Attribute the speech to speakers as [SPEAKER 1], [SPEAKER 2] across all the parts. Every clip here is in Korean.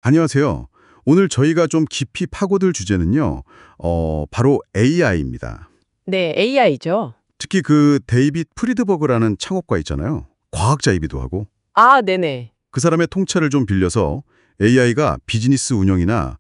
[SPEAKER 1] 안녕하세요. 오늘 저희가 좀 깊이 파고들 주제는요, 바로 AI입니다.
[SPEAKER 2] 네, AI죠.
[SPEAKER 1] 특히 그 데이빗 프리드버그라는 창업가 있잖아요. 과학자이기도 하고.
[SPEAKER 2] 아, 네네.
[SPEAKER 1] 그 사람의 통찰을 좀 빌려서 AI가 비즈니스 운영이나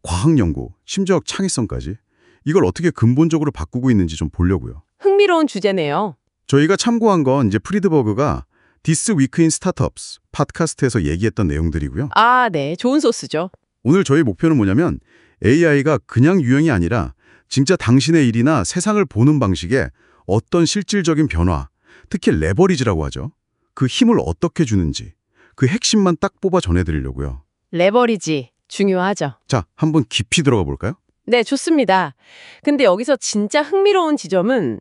[SPEAKER 1] 과학 연구, 심지어 창의성까지 이걸 어떻게 근본적으로 바꾸고 있는지 좀 보려고요.
[SPEAKER 2] 흥미로운 주제네요.
[SPEAKER 1] 저희가 참고한 건 이제 프리드버그가 This Week in Startups 팟캐스트에서 얘기했던 내용들이고요.
[SPEAKER 2] 아, 네. 좋은 소스죠.
[SPEAKER 1] 오늘 저희 목표는 뭐냐면 AI가 그냥 유형이 아니라 진짜 당신의 일이나 세상을 보는 방식에 어떤 실질적인 변화, 특히 레버리지라고 하죠. 그 힘을 어떻게 주는지 그 핵심만 딱 뽑아 전해드리려고요.
[SPEAKER 2] 레버리지. 중요하죠.
[SPEAKER 1] 자, 한번 깊이 들어가 볼까요?
[SPEAKER 2] 네, 좋습니다. 근데 여기서 진짜 흥미로운 지점은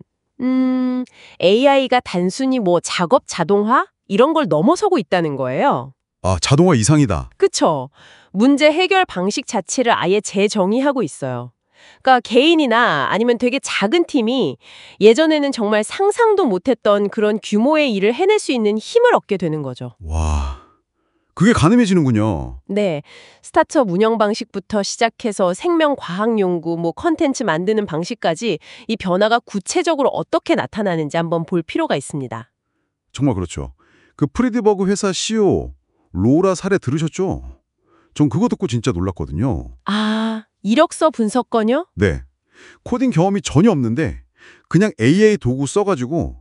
[SPEAKER 2] AI가 단순히 작업 자동화? 이런 걸 넘어서고 있다는 거예요.
[SPEAKER 1] 아, 자동화 이상이다.
[SPEAKER 2] 그쵸? 문제 해결 방식 자체를 아예 재정의하고 있어요. 그러니까 개인이나 아니면 되게 작은 팀이 예전에는 정말 상상도 못했던 그런 규모의 일을 해낼 수 있는 힘을 얻게 되는 거죠.
[SPEAKER 1] 와, 그게 가늠해지는군요.
[SPEAKER 2] 네, 스타트업 운영 방식부터 시작해서 생명 과학 연구, 컨텐츠 만드는 방식까지 이 변화가 구체적으로 어떻게 나타나는지 한번 볼 필요가 있습니다.
[SPEAKER 1] 정말 그렇죠. 그 프리드버그 회사 CEO 로라 사례 들으셨죠? 전 그거 듣고 진짜 놀랐거든요.
[SPEAKER 2] 아, 이력서 분석건요?
[SPEAKER 1] 네. 코딩 경험이 전혀 없는데 그냥 AI 도구 써가지고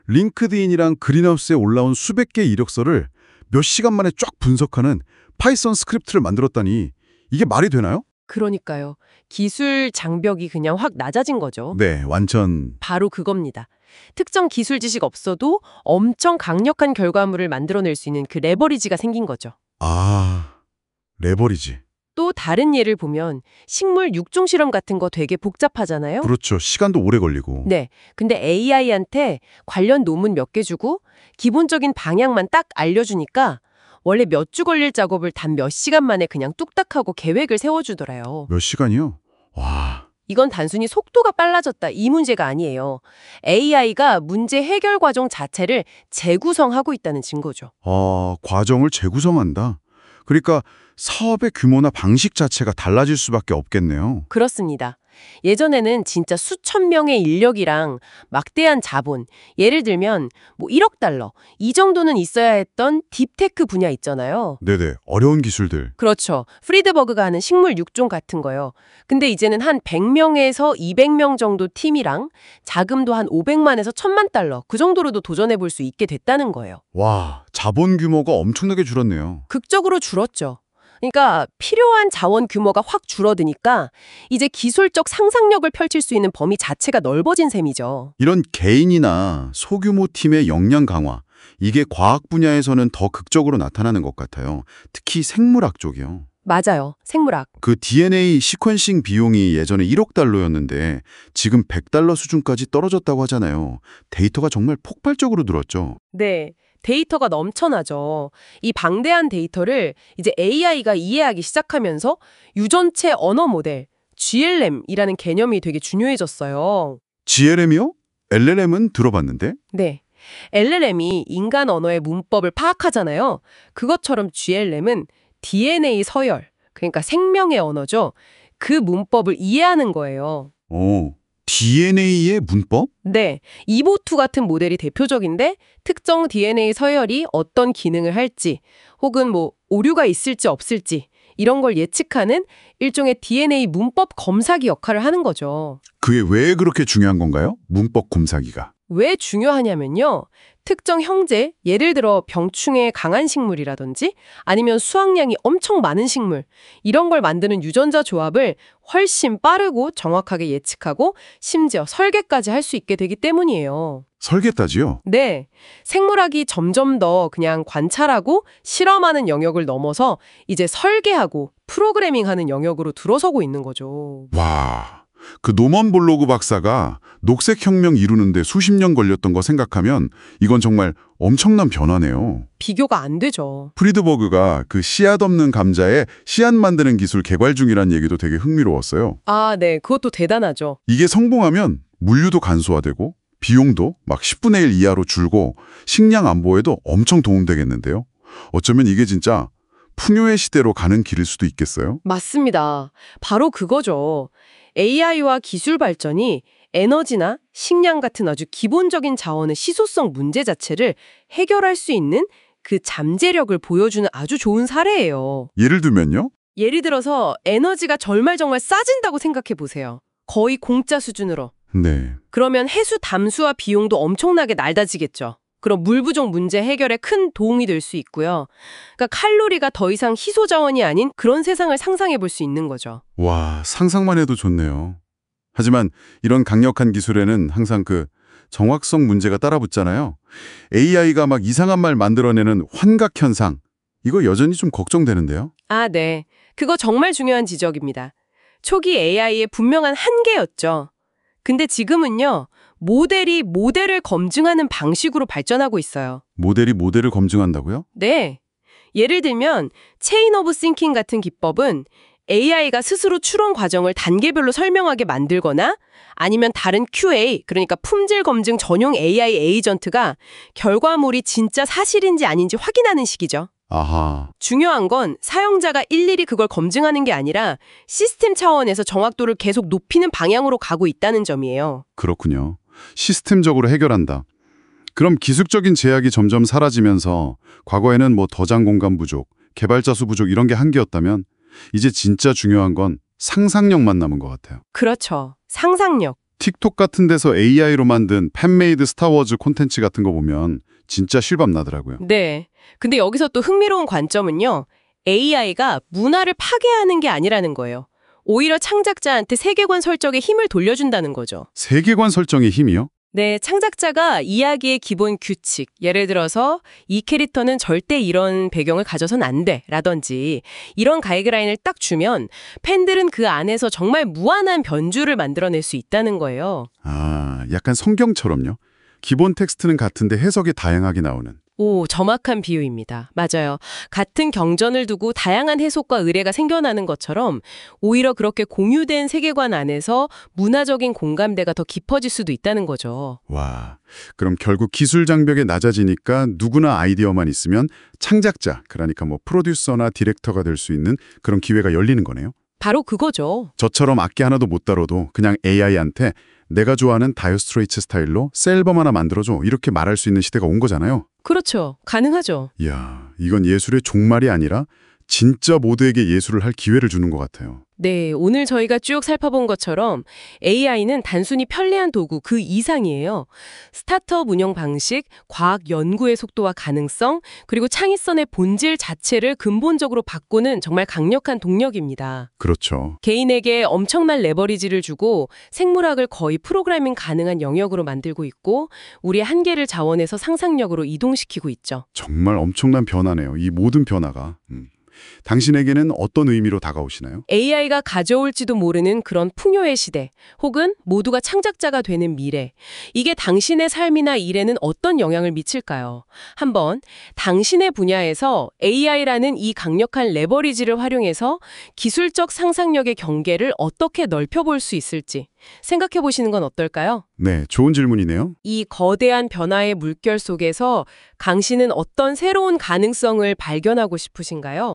[SPEAKER 1] 링크드인이랑 그린하우스에 올라온 수백 개의 이력서를 몇 시간 만에 쫙 분석하는 파이썬 스크립트를 만들었다니 이게 말이 되나요?
[SPEAKER 2] 그러니까요. 기술 장벽이 그냥 확 낮아진 거죠.
[SPEAKER 1] 네, 완전.
[SPEAKER 2] 바로 그겁니다. 특정 기술 지식 없어도 엄청 강력한 결과물을 만들어낼 수 있는 그 레버리지가 생긴 거죠.
[SPEAKER 1] 아, 레버리지.
[SPEAKER 2] 또 다른 예를 보면 식물 육종 실험 같은 거 되게 복잡하잖아요.
[SPEAKER 1] 그렇죠. 시간도 오래 걸리고.
[SPEAKER 2] 네. 근데 AI한테 관련 논문 몇 개 주고 기본적인 방향만 딱 알려주니까 원래 몇 주 걸릴 작업을 단 몇 시간 만에 그냥 뚝딱 하고 계획을 세워주더래요.
[SPEAKER 1] 몇 시간이요? 와.
[SPEAKER 2] 이건 단순히 속도가 빨라졌다 이 문제가 아니에요. AI가 문제 해결 과정 자체를 재구성하고 있다는 증거죠.
[SPEAKER 1] 과정을 재구성한다. 그러니까 사업의 규모나 방식 자체가 달라질 수밖에 없겠네요.
[SPEAKER 2] 그렇습니다. 예전에는 진짜 수천 명의 인력이랑 막대한 자본, 예를 들면 1억 달러, 이 정도는 있어야 했던 딥테크 분야 있잖아요.
[SPEAKER 1] 네네. 어려운 기술들.
[SPEAKER 2] 그렇죠. 프리드버그가 하는 식물 육종 같은 거요. 근데 이제는 한 100명에서 200명 정도 팀이랑 자금도 한 500만에서 1000만 달러, 그 정도로도 도전해 볼 수 있게 됐다는 거예요.
[SPEAKER 1] 와, 자본 규모가 엄청나게 줄었네요.
[SPEAKER 2] 극적으로 줄었죠. 그러니까 필요한 자원 규모가 확 줄어드니까 이제 기술적 상상력을 펼칠 수 있는 범위 자체가 넓어진 셈이죠.
[SPEAKER 1] 이런 개인이나 소규모 팀의 역량 강화, 이게 과학 분야에서는 더 극적으로 나타나는 것 같아요. 특히 생물학 쪽이요.
[SPEAKER 2] 맞아요. 생물학.
[SPEAKER 1] 그 DNA 시퀀싱 비용이 예전에 1억 달러였는데 지금 100달러 수준까지 떨어졌다고 하잖아요. 데이터가 정말 폭발적으로 늘었죠.
[SPEAKER 2] 네. 데이터가 넘쳐나죠. 이 방대한 데이터를 이제 AI가 이해하기 시작하면서 유전체 언어 모델, GLM이라는 개념이 되게 중요해졌어요.
[SPEAKER 1] GLM이요? LLM은 들어봤는데?
[SPEAKER 2] 네. LLM이 인간 언어의 문법을 파악하잖아요. 그것처럼 GLM은 DNA 서열, 그러니까 생명의 언어죠. 그 문법을 이해하는 거예요.
[SPEAKER 1] DNA의 문법?
[SPEAKER 2] 네, 이보투 같은 모델이 대표적인데 특정 DNA 서열이 어떤 기능을 할지 혹은 오류가 있을지 없을지 이런 걸 예측하는 일종의 DNA 문법 검사기 역할을 하는 거죠.
[SPEAKER 1] 그게 왜 그렇게 중요한 건가요? 문법 검사기가.
[SPEAKER 2] 왜 중요하냐면요. 특정 형제, 예를 들어 병충해 강한 식물이라든지 아니면 수확량이 엄청 많은 식물, 이런 걸 만드는 유전자 조합을 훨씬 빠르고 정확하게 예측하고 심지어 설계까지 할 수 있게 되기 때문이에요.
[SPEAKER 1] 설계까지요?
[SPEAKER 2] 네. 생물학이 점점 더 그냥 관찰하고 실험하는 영역을 넘어서 이제 설계하고 프로그래밍하는 영역으로 들어서고 있는 거죠.
[SPEAKER 1] 와, 그 노먼 볼로그 박사가 녹색혁명 이루는데 수십 년 걸렸던 거 생각하면 이건 정말 엄청난 변화네요.
[SPEAKER 2] 비교가 안 되죠.
[SPEAKER 1] 프리드버그가 그 씨앗 없는 감자에 씨앗 만드는 기술 개발 중이란 얘기도 되게 흥미로웠어요.
[SPEAKER 2] 아, 네. 그것도 대단하죠.
[SPEAKER 1] 이게 성공하면 물류도 간소화되고 비용도 막 10분의 1 이하로 줄고 식량 안보에도 엄청 도움되겠는데요. 어쩌면 이게 진짜 풍요의 시대로 가는 길일 수도 있겠어요?
[SPEAKER 2] 맞습니다. 바로 그거죠. AI와 기술 발전이 에너지나 식량 같은 아주 기본적인 자원의 희소성 문제 자체를 해결할 수 있는 그 잠재력을 보여주는 아주 좋은 사례예요.
[SPEAKER 1] 예를 들면요?
[SPEAKER 2] 예를 들어서 에너지가 정말 싸진다고 생각해 보세요. 거의 공짜 수준으로.
[SPEAKER 1] 네.
[SPEAKER 2] 그러면 해수 담수화 비용도 엄청나게 낮아지겠죠. 그럼 물 부족 문제 해결에 큰 도움이 될 수 있고요. 그러니까 칼로리가 더 이상 희소 자원이 아닌 그런 세상을 상상해 볼 수 있는 거죠.
[SPEAKER 1] 와, 상상만 해도 좋네요. 하지만 이런 강력한 기술에는 항상 그 정확성 문제가 따라붙잖아요. AI가 막 이상한 말 만들어내는 환각 현상. 이거 여전히 좀 걱정되는데요.
[SPEAKER 2] 아, 네. 그거 정말 중요한 지적입니다. 초기 AI의 분명한 한계였죠. 근데 지금은요, 모델이 모델을 검증하는 방식으로 발전하고 있어요.
[SPEAKER 1] 모델이 모델을 검증한다고요?
[SPEAKER 2] 네. 예를 들면 체인 오브 싱킹 같은 기법은 AI가 스스로 추론 과정을 단계별로 설명하게 만들거나 아니면 다른 QA, 그러니까 품질 검증 전용 AI 에이전트가 결과물이 진짜 사실인지 아닌지 확인하는 식이죠.
[SPEAKER 1] 아하,
[SPEAKER 2] 중요한 건 사용자가 일일이 그걸 검증하는 게 아니라 시스템 차원에서 정확도를 계속 높이는 방향으로 가고 있다는 점이에요.
[SPEAKER 1] 그렇군요. 시스템적으로 해결한다. 그럼 기술적인 제약이 점점 사라지면서 과거에는 뭐 더장 공간 부족, 개발자 수 부족 이런 게 한계였다면 이제 진짜 중요한 건 상상력만 남은 것 같아요.
[SPEAKER 2] 그렇죠. 상상력.
[SPEAKER 1] 틱톡 같은 데서 AI로 만든 팬메이드 스타워즈 콘텐츠 같은 거 보면 진짜 실감 나더라고요.
[SPEAKER 2] 네. 근데 여기서 또 흥미로운 관점은요. AI가 문화를 파괴하는 게 아니라는 거예요. 오히려 창작자한테 세계관 설정에 힘을 돌려준다는 거죠.
[SPEAKER 1] 세계관 설정의 힘이요?
[SPEAKER 2] 네, 창작자가 이야기의 기본 규칙, 예를 들어서 이 캐릭터는 절대 이런 배경을 가져선 안 돼, 라든지 이런 가이드라인을 딱 주면 팬들은 그 안에서 정말 무한한 변주를 만들어낼 수 있다는 거예요.
[SPEAKER 1] 아, 약간 성경처럼요. 기본 텍스트는 같은데 해석이 다양하게 나오는.
[SPEAKER 2] 오, 정확한 비유입니다. 맞아요. 같은 경전을 두고 다양한 해석과 의뢰가 생겨나는 것처럼 오히려 그렇게 공유된 세계관 안에서 문화적인 공감대가 더 깊어질 수도 있다는 거죠.
[SPEAKER 1] 와, 그럼 결국 기술 장벽이 낮아지니까 누구나 아이디어만 있으면 창작자, 그러니까 뭐 프로듀서나 디렉터가 될 수 있는 그런 기회가 열리는 거네요.
[SPEAKER 2] 바로 그거죠.
[SPEAKER 1] 저처럼 악기 하나도 못 다뤄도 그냥 AI한테 내가 좋아하는 다이어 스트레이트 스타일로 새 앨범 하나 만들어줘 이렇게 말할 수 있는 시대가 온 거잖아요.
[SPEAKER 2] 그렇죠. 가능하죠.
[SPEAKER 1] 이야, 이건 예술의 종말이 아니라 진짜 모두에게 예술을 할 기회를 주는 것 같아요.
[SPEAKER 2] 네, 오늘 저희가 쭉 살펴본 것처럼 AI는 단순히 편리한 도구 그 이상이에요. 스타트업 운영 방식, 과학 연구의 속도와 가능성, 그리고 창의성의 본질 자체를 근본적으로 바꾸는 정말 강력한 동력입니다.
[SPEAKER 1] 그렇죠.
[SPEAKER 2] 개인에게 엄청난 레버리지를 주고 생물학을 거의 프로그래밍 가능한 영역으로 만들고 있고 우리의 한계를 자원해서 상상력으로 이동시키고 있죠.
[SPEAKER 1] 정말 엄청난 변화네요. 이 모든 변화가. 당신에게는 어떤 의미로 다가오시나요?
[SPEAKER 2] AI가 가져올지도 모르는 그런 풍요의 시대, 혹은 모두가 창작자가 되는 미래. 이게 당신의 삶이나 일에는 어떤 영향을 미칠까요? 한번 당신의 분야에서 AI라는 이 강력한 레버리지를 활용해서 기술적 상상력의 경계를 어떻게 넓혀볼 수 있을지 생각해 보시는 건 어떨까요?
[SPEAKER 1] 네, 좋은 질문이네요.
[SPEAKER 2] 이 거대한 변화의 물결 속에서 당신은 어떤 새로운 가능성을 발견하고 싶으신가요?